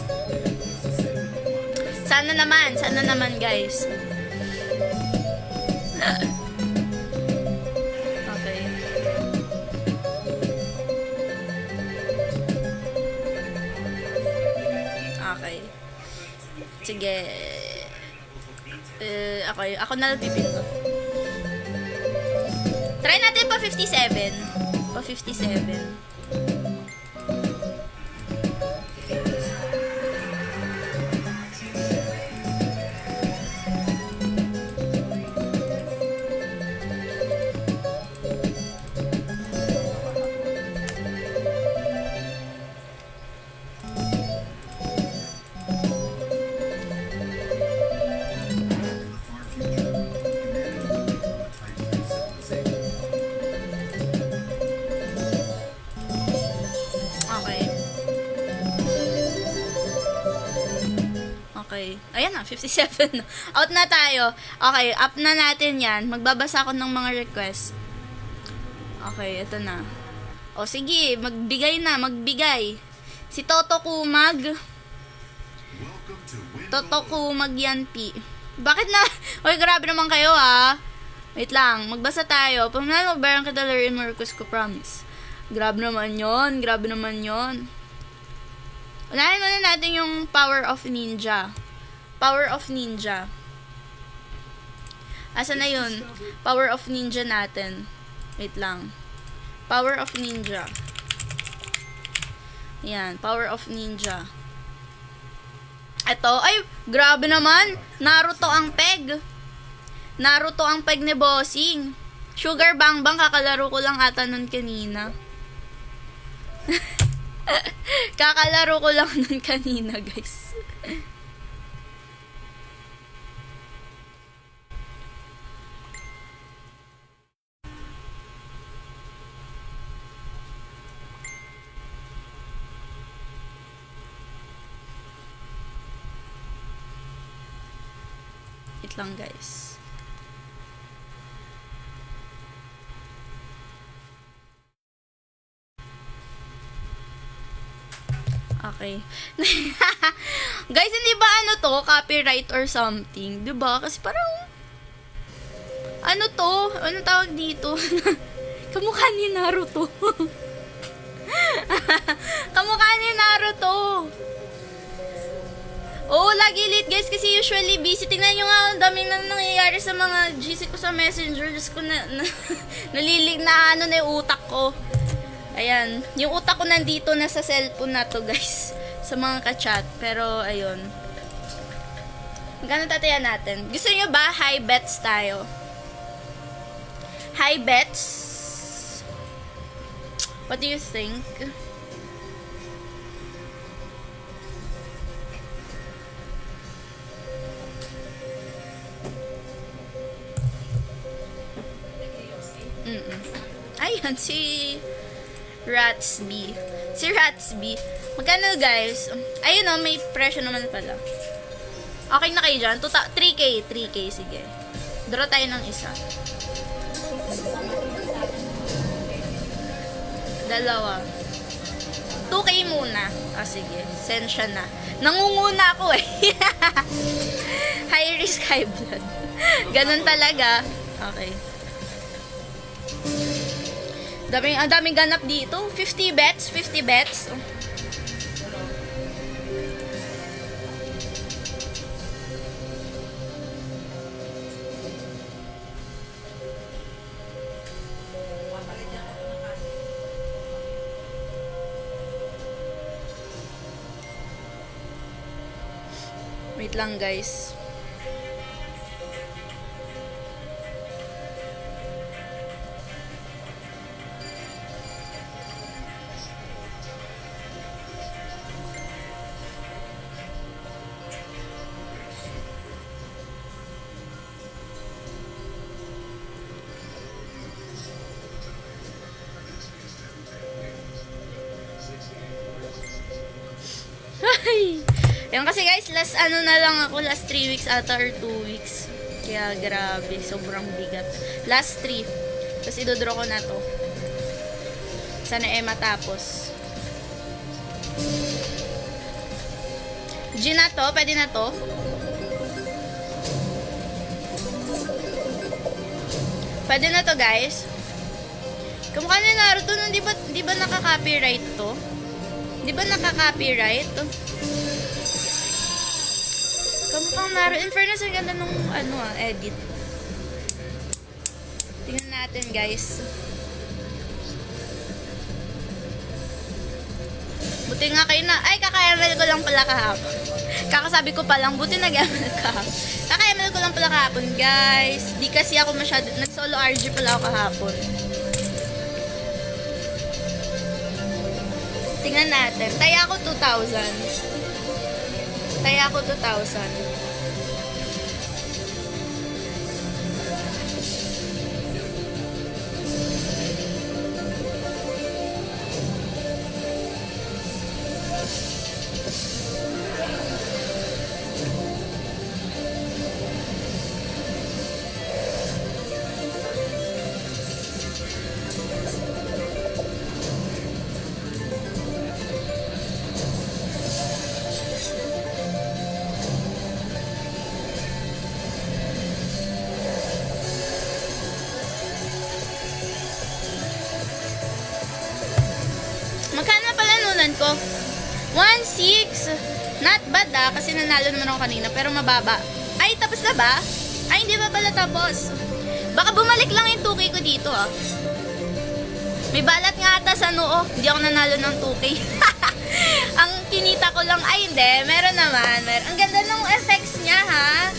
Sana naman guys. Okay. Sige. Ako na lang pipindot. Try natin pa 57. Pa 57. Ayan na, 57 na. Out na tayo. Okay, up na natin yan. Magbabasa ako ng mga request. Okay, ito na. O sige, magbigay na, magbigay. Si Toto Kumag. Toto Kumag yan, P. Bakit na? Uy, grabe naman kayo, ha? Wait lang, magbasa tayo. Pamanalo, bayan kita larin mo request ko, promise. Grabe naman yon, grabe naman yon. Unahin muna natin yung Power of Ninja. Power of Ninja. Asa na yun? Power of Ninja natin. Wait lang. Power of Ninja. Yan, Power of Ninja. Ito, ay, grabe naman. Naruto ang peg. Naruto ang peg ni Bossing. Sugar Bang Bang, kakalaro ko lang ata nun kanina. Kakalaro ko lang nun kanina, guys. Wait lang, guys. Okay. Guys, hindi ba ano to? Copyright or something? Diba? Kasi parang ano to? Ano tawag dito? Kamukha ni Naruto. Kamukha ni Naruto. Oo, lagi late guys kasi usually busy. Tingnan nyo nga, ang daming nangyayari sa mga GC ko sa Messenger. Diyos ko nalilig na ano na yung utak ko. Ayan, yung utak ko nandito na sa cellphone na to, guys. Sa mga ka-chat. Pero, ayun. Magkano tatayan natin? Gusto nyo ba high bets tayo? High bets? What do you think? Ayan, si Ratsby. Si Ratsby. Magkano, guys? Ayun o, may presyo naman pala. Okay na kayo dyan? 3K. 3K, sige. Draw tayo ng isa. Dalawa. 2K muna. Ah, sige. Send siya na. Nangunguna ako eh. High risk, high blood. Ganun talaga. Okay. Daming ganap dito. 50 bets. 50 bets. Wait lang, guys. Yan kasi guys, last ano na lang ako, last 3 weeks ata or 2 weeks. Kaya grabe, sobrang bigat. Last 3. Tapos idodraw ko na to. Sana matapos. G na to, pwede na to. Pwede na to, guys. Kamukha ni Naruto nun, di ba naka-copyright to? Di ba naka-copyright? Kamukhang Naruto. In fairness, ang ganda nung edit. Tingnan natin, guys. Buti nga kayo na. Ay, kaka-ML ko lang pala kahapon. Kakasabi ko pa lang, buti nag-ML ka. Kaka-ML ko lang pala kahapon, guys. Di kasi ako masyado. Nag-solo RG pala ako kahapon. Tingnan natin. Taya ako 2,000. Taya ako 2,000. effects. Not bad kasi nanalo naman ako kanina, pero mababa. Ay, tapos na ba? Ay, hindi ba pala tapos? Baka bumalik lang yung 2K ko dito May balat nga ata sa noo. Hindi ako nanalo ng 2K. Ang kinita ko lang, ay hindi, meron naman. Ang ganda ng effects niya ha.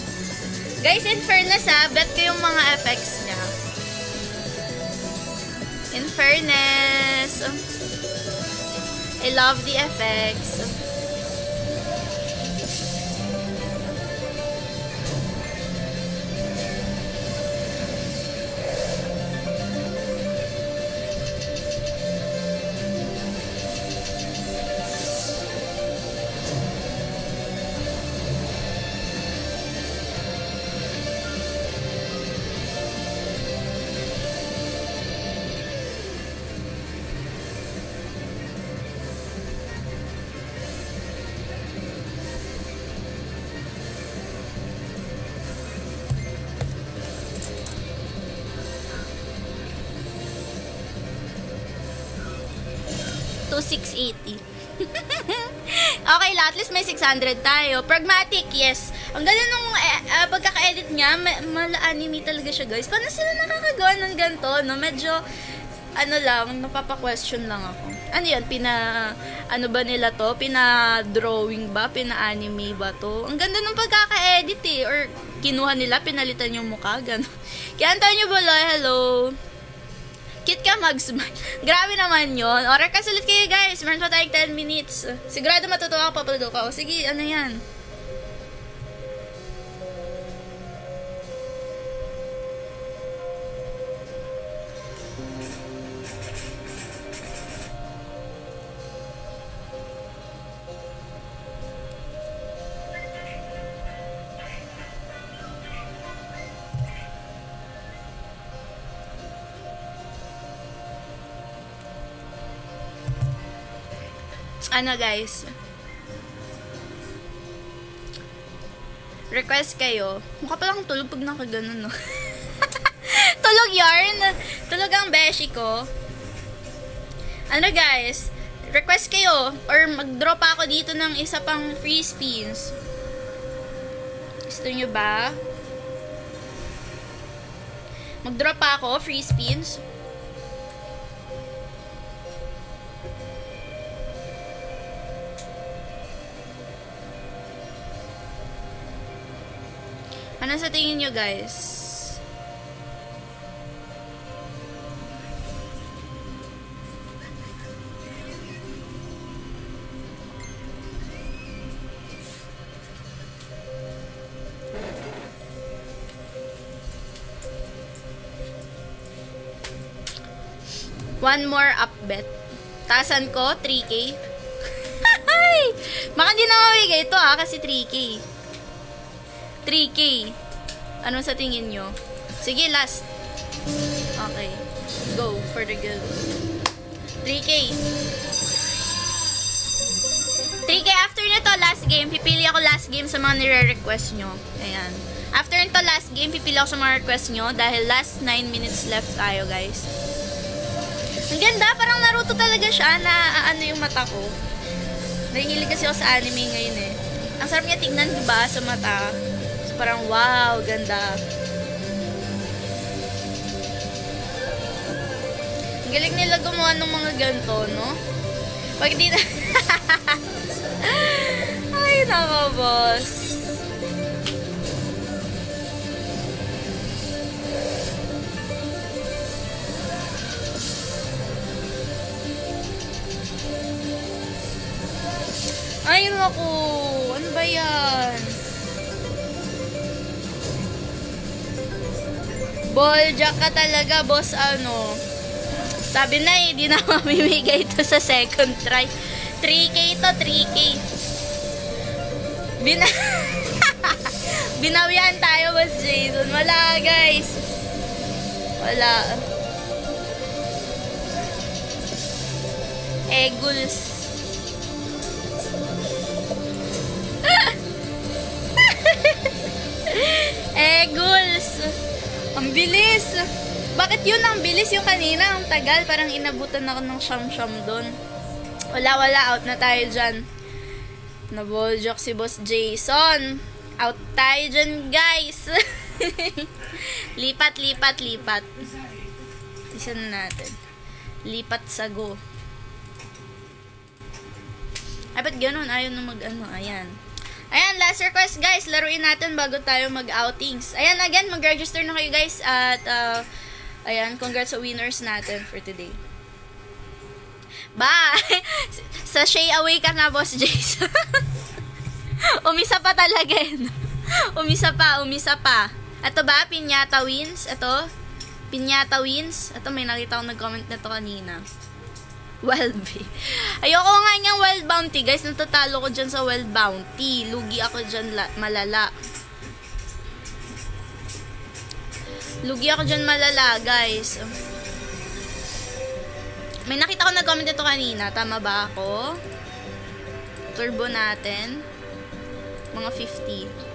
Guys, in fairness bet ko yung mga effects niya. In fairness, I love the effects. To 680. Okay, at least may 600 tayo. Pragmatic, yes. Ang ganda nung pagkaka-edit niya, mala-anime talaga siya, guys. Paano sila nakakagawa ng ganito, no? Medyo, napapa-question lang ako. Ano yan? Ano ba nila to? Pina-drawing ba? Pina-anime ba to? Ang ganda ng pagkaka-edit Or kinuha nila, pinalitan yung mukha, gano'n. Kaya Antonio Boloy, hello. Cute ka mag-smile. Grabe naman yun. Oras kasi ulit kayo guys. Meron pa tayong 10 minutes. Sigurado matutuwa ako, papaldo ka. O sige, ano yan? Ano guys, request kayo. Mukha pa lang tulog pag nakaganon, no? Tulog yarn. Tulog ang beshi ko. Ano guys, request kayo or mag-draw pa ako dito ng isa pang free spins. Gusto nyo ba? Mag-draw pa ako free spins. Ano sa tingin nyo, guys? One more up bet. Tasan ko, 3K. Baka di na mawigay ito kasi 3K. 3K. Ano sa tingin nyo? Sige, last. Okay. Go for the good. 3K. 3K after nito, last game. Pipili ako last game sa mga nire-request nyo. Ayan. After nito, last game, pipili ako sa mga request nyo dahil last 9 minutes left tayo, guys. Ang ganda. Parang Naruto talaga siya na ano yung mata ko. Nahihilig kasi ako sa anime ngayon Ang sarap niya tingnan, diba, sa mata. Parang wow, ganda. Ang galing nila gumawa ng mga ganito, no? Pag di na... Ay, nako, boss. Ay, naku. Ano ba yan? Balljack ka talaga, boss, ano. Sabi na di na mamimigay ito sa second try. 3K to, 3K. Binawian tayo, boss Jason. Wala, guys. Wala. Eguls. Eguls. Ang bilis. Bakit yun ang bilis? Yung kanina, ang tagal. Parang inabutan ako ng siyam-siyam doon. Wala. Out na tayo dyan. Naboljok si Boss Jason. Out tayo dyan, guys. Lipat. Isa na natin. Lipat sa go. Ay, ba't ganun? Ayaw na ayan. Ayan, last request guys. Laruin natin bago tayo mag-outings. Ayan, again, mag-register na kayo guys. At, ayan, congrats sa winners natin for today. Bye! Sa Shay away ka na, Boss Jason. Umisa pa talaga yun. Umisa pa. Ito ba? Piñata wins? Piñata wins? Ito, may nakita akong nag-comment na to kanina. Wild Bee. Ayoko nga niyang Wild Bounty, guys. Natatalo ko dyan sa Wild Bounty. Lugi ako dyan malala. Guys. May nakita ko nag-comment ito kanina. Tama ba ako? Turbo natin. Mga 50.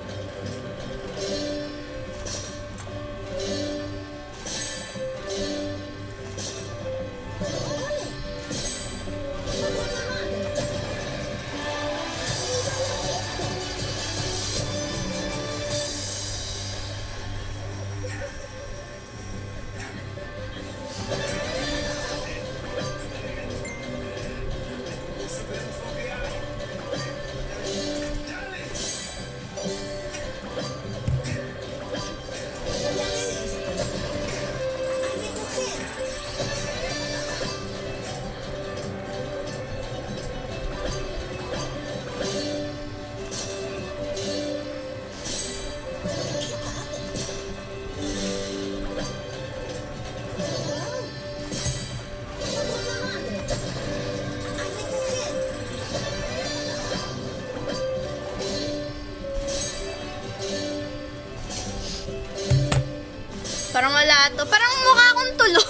Parang wala to. Parang mukha akong tulog.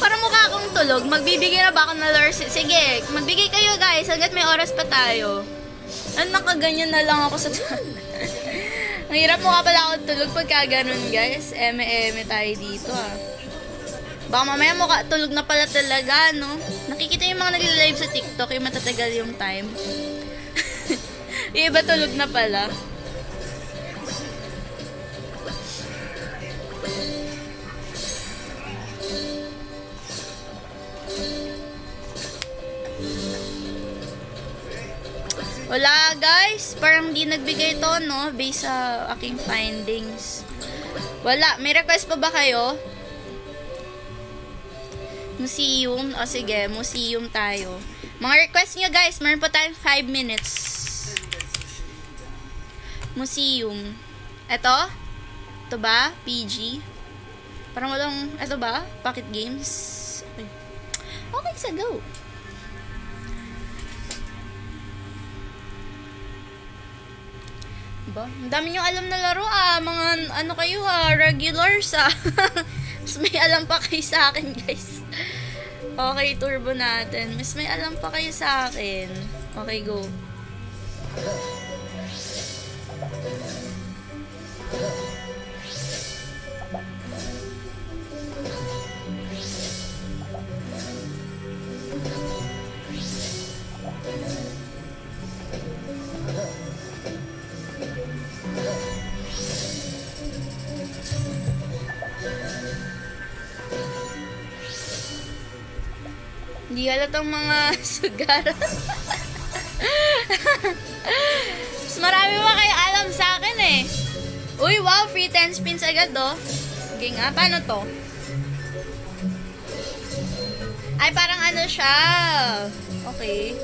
Parang mukha akong tulog. Magbibigay na ba ako ng lure? Sige, magbigay kayo guys. Hanggat may oras pa tayo. Nakaganyan na lang ako sa Ang hirap mukha pala akong tulog pagka ganun guys. Eme tayo dito Baka mamaya mukha tulog na pala talaga, no? Nakikita yung mga nagli-live sa TikTok, yung matatagal yung time. Yung iba tulog na pala. Wala guys, parang di nagbigay to, no? Based sa aking findings. Wala, may request pa ba kayo? Museum, o sige, museum tayo. Mga request nyo guys, meron pa tayong 5 minutes. Museum. Ito? Ito ba? PG? Parang walang, ito ba? Pocket games? Okay, so go. Ba? Ang dami nyo alam na laro mga ano kayo regulars Mas may alam pa kayo sa akin guys. Okay, turbo natin. Mas may alam pa kayo sa akin. Okay, go. Hindi halatang mga sugar. Mas marami pa kayo alam sa akin Uy, wow, free 10 spins agad Okay nga, paano to? Ay, parang ano siya. Okay.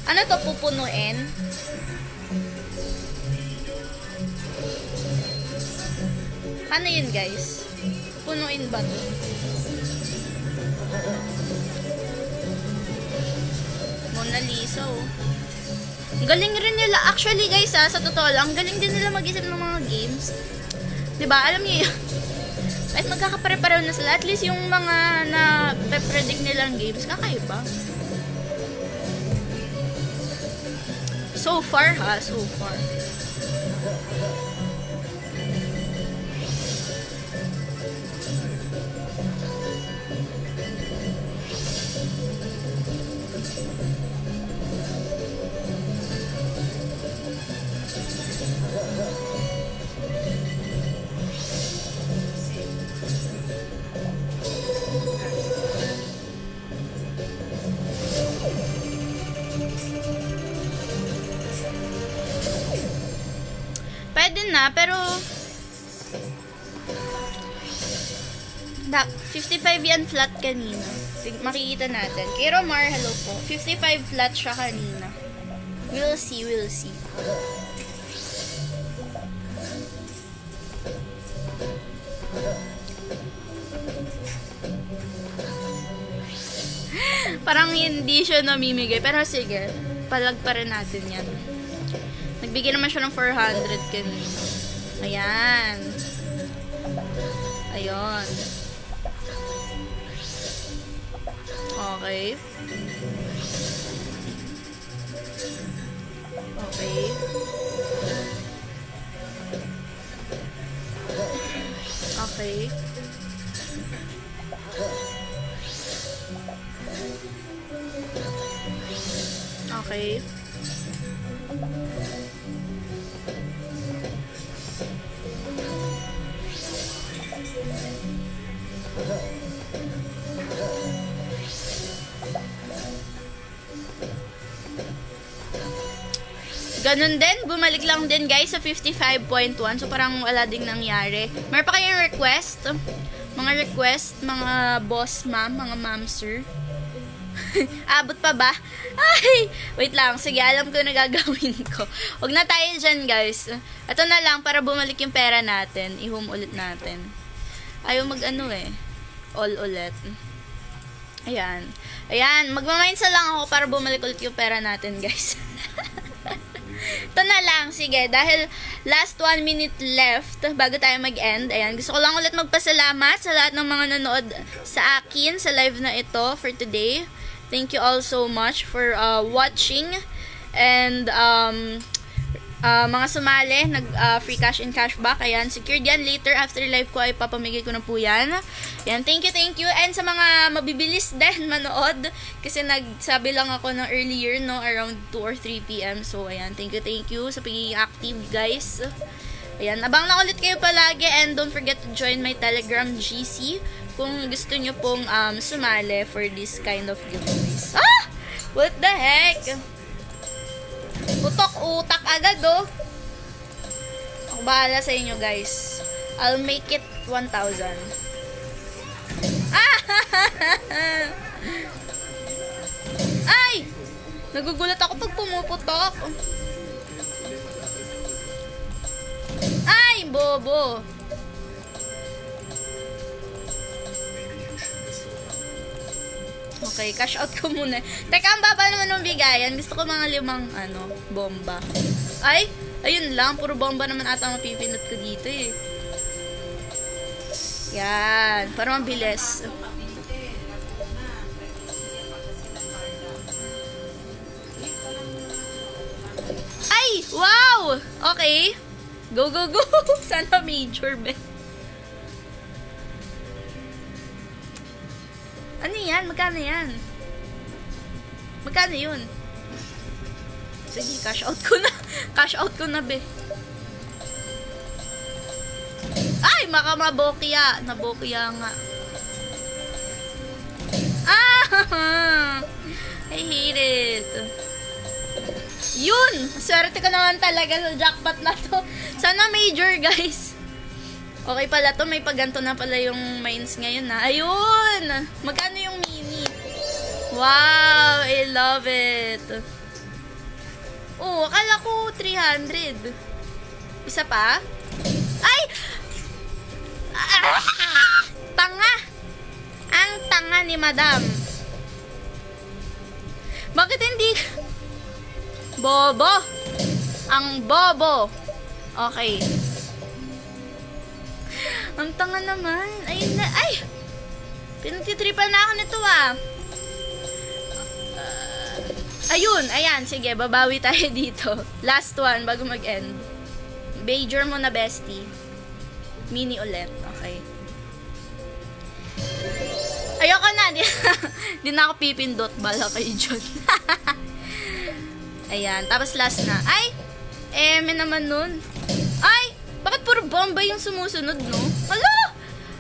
Ano to, pupunuin? Ano yun, guys? Punuin ba to? Mona Lisa, Ang galing rin nila. Actually, guys, sa totoo lang, ang galing din nila mag-isip ng mga games. Diba? Alam niyo yun? Kahit magkakapare-pareho na sila, at least yung mga na-predict nilang games, kakaiba. So far, so far. Pwede na, pero 55 yan flat kanina. Makikita natin. Kay Romar, hello po. 55 flat siya kanina. We'll see, we'll see. Parang hindi siya namimigay. Pero sige, palag pa rin natin yan. Nagbigay naman siya ng 400 kanina. Ayan. Ayun. Okay. Okay. Okay. Okay. Ganun din, bumalik lang din guys sa 55.1. So parang wala ding nangyari. Meron pa kayong request? Mga request, mga boss ma'am, mga ma'am sir. Abot pa ba? Ay! Wait lang, sige, alam ko na gagawin ko. Huwag na tayo dyan guys. Ito na lang, para bumalik yung pera natin. I-home ulit natin. Ayaw mag-ano eh. All ulit. Ayan. Ayan, magmaminsa lang ako para bumalik ulit yung pera natin guys. Ito na lang, sige, dahil last 1 minute left bago tayo mag-end. Ayan, gusto ko lang ulit magpasalamat sa lahat ng mga nanood sa akin sa live na ito for today. Thank you all so much for watching. And mga sumali, free cash and cashback. Ayan, secured yan. Later, after live ko ay papamigay ko na po yan. Ayan, thank you, thank you. And sa mga mabibilis din manood, kasi nagsabi lang ako ng earlier, no, around 2 or 3 p.m. So, ayan, thank you sa pagiging active, guys. Ayan, abang na ulit kayo palagi. And don't forget to join my Telegram GC kung gusto nyo pong sumali for this kind of giveaways. Ah! What the heck? Putok utak agad, oh. Ako bahala sa inyo, guys. I'll make it 1,000. Ah! Ay! Nagugulat ako pag pumuputok. Ay, bobo. Okay, cash out ko muna. Teka, ang baba naman ng bigayan. Gusto ko mga 5, bomba. Ay, ayun lang. Puro bomba naman ata ang mapipinot ko dito eh. Yan. Para mabilis. Ay, wow! Okay. Go, go, go. Sana major, be. Ano yan? Magkano yan? Magkano yun? Sige, cash out ko na. Cash out ko na, be. Ay, makamabokya. Nabokya nga. Ah! I hate it. Yun! Swerte ko naman talaga sa jackpot na to. Sana major, guys. Okay pala to, may paganto na pala yung mines ngayon na. Ayun! Magkano yung mini? Wow! I love it! Oh, akala ko 300. Isa pa? Ay! Ah! Tanga! Ang tanga ni madam. Bakit hindi? Bobo! Ang bobo! Okay. Ang tanga naman. Ayun na. Ay! Pinagtitripan na ako nito ah. Ayun. Ayan. Sige. Babawi tayo dito. Last one bago mag-end. Major mo na, bestie. Mini ulit. Okay. Ayoko na. Di na ako pipindot. Bala kayo dyan. Ayan. Tapos last na. Ay! May naman nun. Ay! Bakit puro bomba yung sumusunod, no? Hala!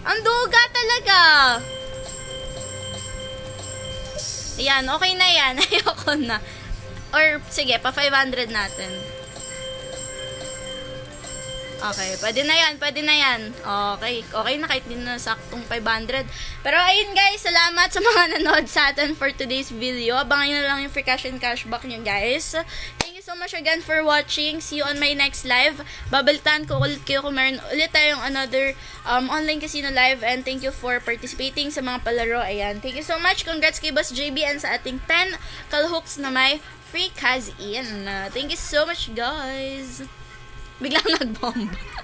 Ang duga talaga! Ayan, okay na yan. Ayoko na. Or, sige, pa 500 natin. Okay, pwede na yan, pwede na yan. Okay, okay na kahit din na saktong 500. Pero ayun guys, salamat sa mga nanood sa atin for today's video. Abangan nyo na lang yung free cash and cashback nyo guys. Thank you so much again for watching. See you on my next live. Babalitaan ko ulit kayo kung meron ulit tayong another online casino live. And thank you for participating sa mga palaro. Ayan, thank you so much. Congrats kay Boss JB and sa ating 10 kalhooks na may free cash in. Thank you so much guys. Biglang nagbomba.